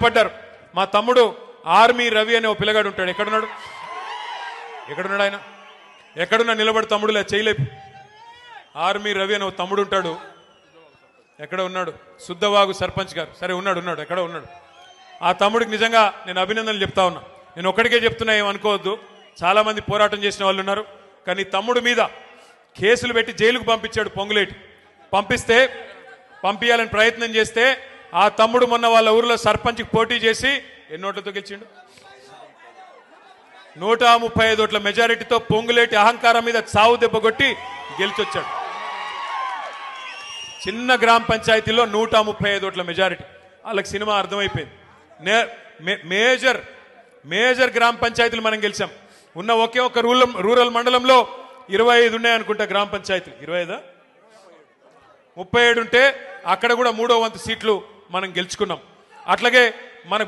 పడ్డారు. మా తమ్ముడు ఆర్మీ రవి అనే ఓ పిల్లగాడు ఉంటాడు. ఎక్కడున్నాడు ఆయన? ఎక్కడున్నా నిలబడి తమ్ముడులే చేయలేపు. ఆర్మీ రవి అనే ఓ తమ్ముడు ఉంటాడు. ఎక్కడ ఉన్నాడు? శుద్ధవాగు సర్పంచ్ గారు. సరే ఉన్నాడు, ఎక్కడ ఉన్నాడు? ఆ తమ్ముడికి నిజంగా నేను అభినందనలు చెప్తా ఉన్నా. నేను ఒక్కడికే చెప్తున్నా, ఏమనుకోవద్దు, చాలా మంది పోరాటం చేసిన వాళ్ళు ఉన్నారు. కానీ తమ్ముడు మీద కేసులు పెట్టి జైలుకు పంపించాడు పొంగులేటి. పంపించాలని ప్రయత్నం చేస్తే ఆ తమ్ముడు మొన్న వాళ్ళ ఊరిలో సర్పంచ్కి పోటీ చేసి ఎన్ని ఓట్లతో గెలిచిండు? 135 ఓట్ల మెజారిటీతో పొంగులేటి అహంకారం మీద చావు దెబ్బ కొట్టి గెలిచొచ్చాడు. చిన్న గ్రామ పంచాయతీలో 135 ఓట్ల మెజారిటీ. వాళ్ళకి సినిమా అర్థమైపోయింది. మేజర్ గ్రామ పంచాయతీలు మనం గెలిచాం. ఉన్న ఒకే ఒక రూరల్ మండలంలో 25 ఉన్నాయనుకుంటా గ్రామ పంచాయతీలు. 25 37 ఉంటే అక్కడ కూడా 3వ వంతు సీట్లు మనం గెలుచుకున్నాం. అట్లాగే మన